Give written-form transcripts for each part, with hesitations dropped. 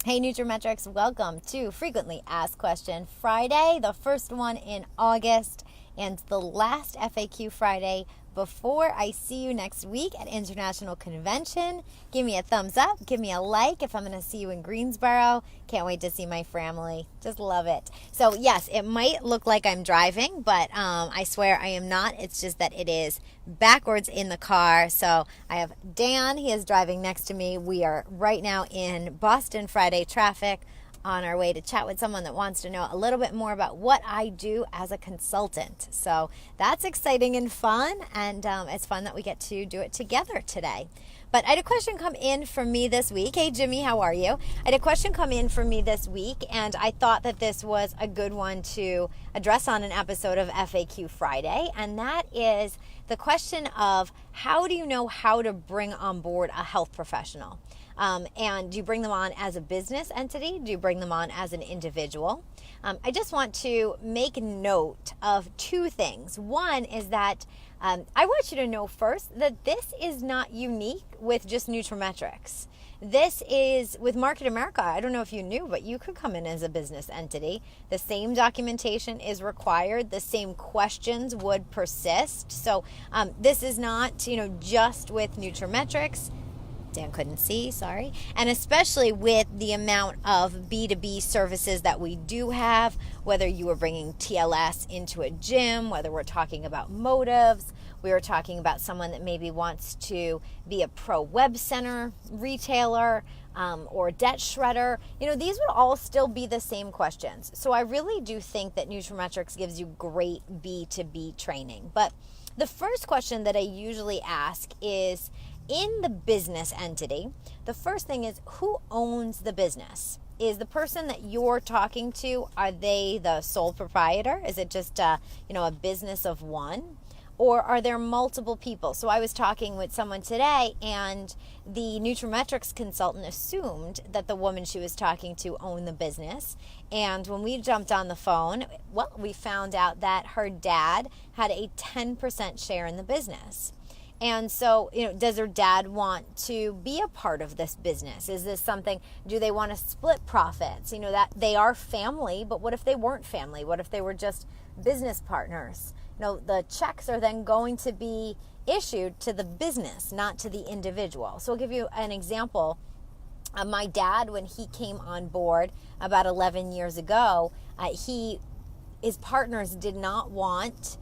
Hey nutraMetrix, welcome to Frequently Asked Question Friday, the first one in August and the last FAQ Friday before I see you next week at International Convention. Give me a thumbs up, give me a like if I'm going to see you in Greensboro. Can't wait to see my family. Just love it. So yes, it might look like I'm driving, but I swear I am not. It's just that it is backwards in the car. So I have Dan, he is driving next to me. We are right now in Boston Friday traffic on our way to chat with someone that wants to know a little bit more about what I do as a consultant. So that's exciting and fun, and it's fun that we get to do it together today. But I had a question come in from me this week. Hey, Jimmy, how are you? I had a question come in from me this week, and I thought that this was a good one to address on an episode of FAQ Friday, and that is the question of how do you know how to bring on board a health professional? And do you bring them on as a business entity? Do you bring them on as an individual? I just want to make note of two things. One is that I want you to know first that this is not unique with just nutraMetrix. This is with Market America. I don't know if you knew, but you could come in as a business entity. The same documentation is required. The same questions would persist. So this is not, just with nutraMetrix. Dan couldn't see, sorry. And especially with the amount of B2B services that we do have, whether you are bringing TLS into a gym, whether we're talking about motives, we were talking about someone that maybe wants to be a pro web center retailer or debt shredder. These would all still be the same questions. So I really do think that nutraMetrix gives you great B2B training. But the first question that I usually ask is, in the business entity, the first thing is, who owns the business? Is the person that you're talking to, are they the sole proprietor? Is it just a business of one? Or are there multiple people? So I was talking with someone today, and the nutraMetrix consultant assumed that the woman she was talking to owned the business. And when we jumped on the phone, we found out that her dad had a 10% share in the business. And so, does her dad want to be a part of this business? Is this something, do they want to split profits? That they are family, but what if they weren't family? What if they were just business partners? The checks are then going to be issued to the business, not to the individual. So I'll give you an example. My dad, when he came on board about 11 years ago, his partners did not want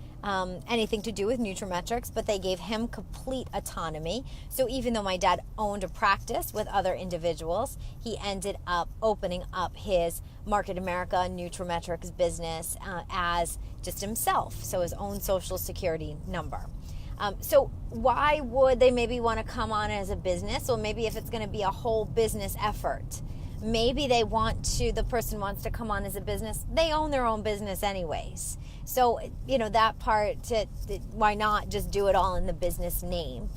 anything to do with nutraMetrix, but they gave him complete autonomy. So even though my dad owned a practice with other individuals, he ended up opening up his Market America nutraMetrix business as just himself, so his own social security number. So why would they maybe want to come on as a business? Well, maybe if it's going to be a whole business effort. Maybe the person wants to come on as a business. They own their own business anyways. So, that part, why not just do it all in the business name?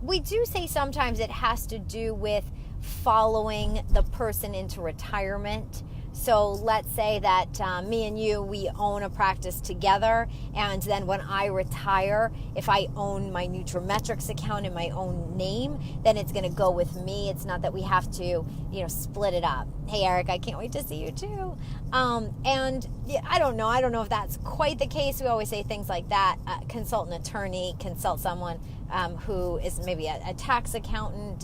We do say sometimes it has to do with following the person into retirement. So let's say that me and you, we own a practice together, and then when I retire, if I own my nutraMetrix account in my own name, then it's going to go with me. It's not that we have to, split it up. Hey, Eric, I can't wait to see you too. And I don't know if that's quite the case. We always say things like that. Consult an attorney, consult someone who is maybe a tax accountant,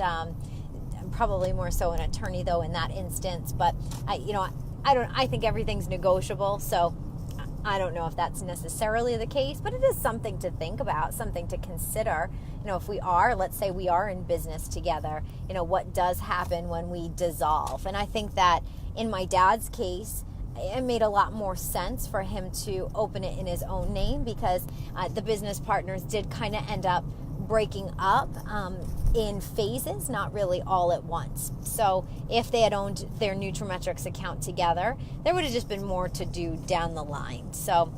probably more so an attorney though in that instance, but I think everything's negotiable, so I don't know if that's necessarily the case, but it is something to think about, something to consider. If let's say we are in business together, what does happen when we dissolve? And I think that in my dad's case, it made a lot more sense for him to open it in his own name, because the business partners did kind of end up breaking up in phases, not really all at once. So if they had owned their nutraMetrix account together, there would have just been more to do down the line. So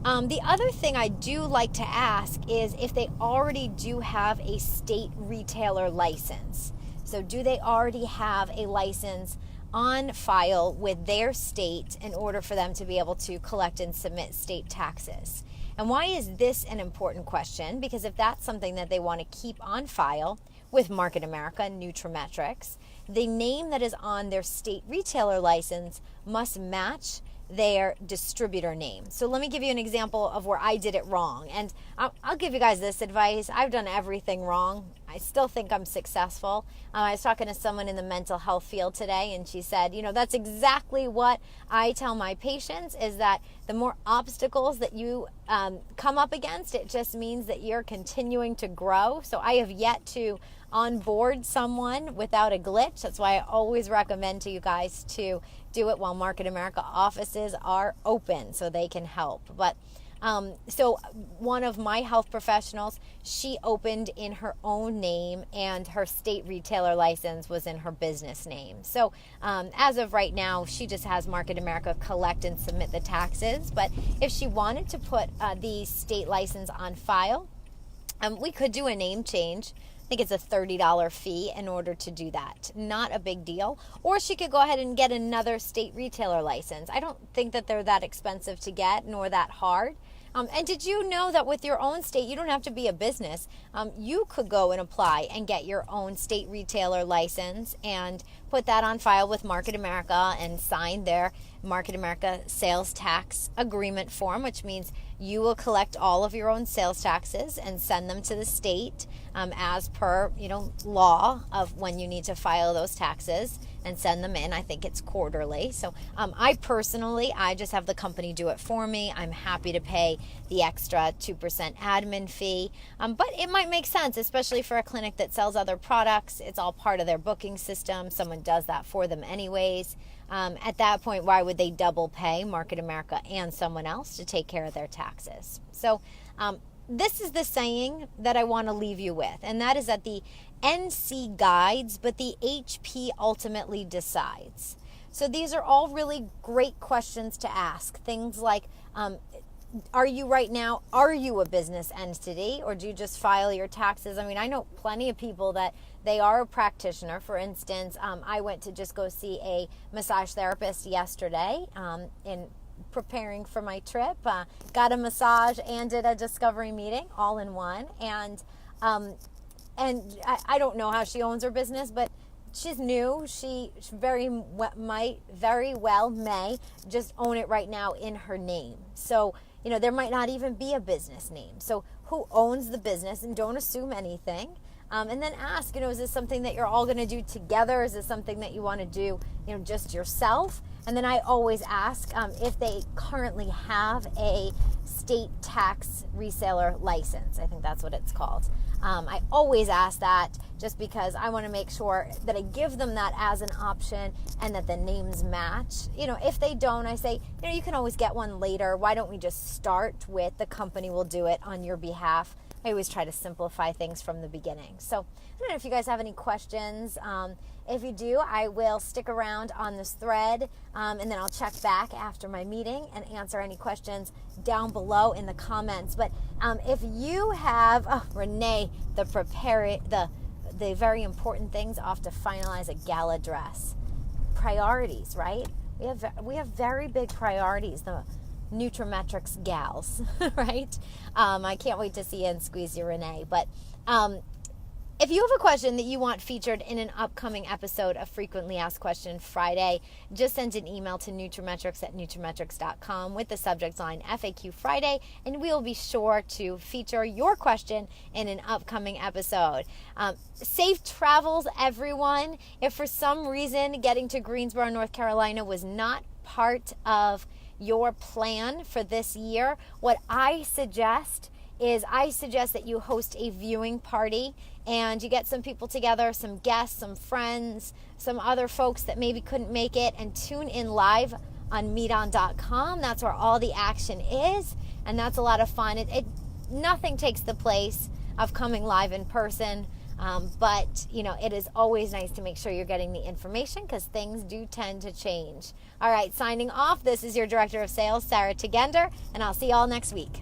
the other thing I do like to ask is if they already do have a state retailer license. So do they already have a license on file with their state in order for them to be able to collect and submit state taxes? And why is this an important question? Because if that's something that they want to keep on file, with Market America, nutraMetrix, the name that is on their state retailer license must match their distributor name. So let me give you an example of where I did it wrong. And I'll give you guys this advice. I've done everything wrong. I still think I'm successful. I was talking to someone in the mental health field today, and she said, that's exactly what I tell my patients, is that the more obstacles that you come up against, it just means that you're continuing to grow. So I have yet to onboard someone without a glitch. That's why I always recommend to you guys to do it while Market America offices are open so they can help. But so one of my health professionals, she opened in her own name and her state retailer license was in her business name. So as of right now, she just has Market America collect and submit the taxes. But if she wanted to put the state license on file, we could do a name change. I think it's a $30 fee in order to do that. Not a big deal. Or she could go ahead and get another state retailer license. I don't think that they're that expensive to get, nor that hard. And did you know that with your own state, you don't have to be a business. You could go and apply and get your own state retailer license and put that on file with Market America and sign their Market America sales tax agreement form, which means you will collect all of your own sales taxes and send them to the state as per, law of when you need to file those taxes and send them in. I think it's quarterly. So I just have the company do it for me. I'm happy to pay the extra 2% admin fee. But it might make sense, especially for a clinic that sells other products. It's all part of their booking system. Someone does that for them anyways. At that point, why would they double pay Market America and someone else to take care of their taxes? So this is the saying that I want to leave you with, and that is that the NC guides, but the HP ultimately decides. So these are all really great questions to ask. Things like, are you a business entity, or do you just file your taxes? I mean, I know plenty of people that they are a practitioner. For instance, I went to just go see a massage therapist yesterday in preparing for my trip. Got a massage and did a discovery meeting all in one. And I don't know how she owns her business, but she's new. She very well may just own it right now in her name. So, there might not even be a business name. So who owns the business? And don't assume anything. And then ask, is this something that you're all going to do together? Is this something that you want to do, just yourself? And then I always ask if they currently have a state tax reseller license. I think that's what it's called. I always ask that just because I want to make sure that I give them that as an option and that the names match. If they don't, I say, you can always get one later. Why don't we just start with the company will do it on your behalf? I always try to simplify things from the beginning. So I don't know if you guys have any questions. If you do, I will stick around on this thread, and then I'll check back after my meeting and answer any questions down below in the comments. But if you have, Renee, the very important things off to finalize a gala dress. Priorities, right? We have very big priorities. The nutraMetrix gals, right? I can't wait to see you and squeeze you, Renee. But if you have a question that you want featured in an upcoming episode of Frequently Asked Question Friday, just send an email to nutraMetrix@nutrametrix.com with the subject line FAQ Friday, and we'll be sure to feature your question in an upcoming episode. Safe travels, everyone. If for some reason getting to Greensboro, North Carolina was not part of your plan for this year, what I suggest that you host a viewing party and you get some people together, some guests, some friends, some other folks that maybe couldn't make it, and tune in live on meeton.com. That's where all the action is, and that's a lot of fun. Nothing takes the place of coming live in person, but it is always nice to make sure you're getting the information because things do tend to change. All right, signing off. This is your Director of Sales, Sarah Tugender, and I'll see you all next week.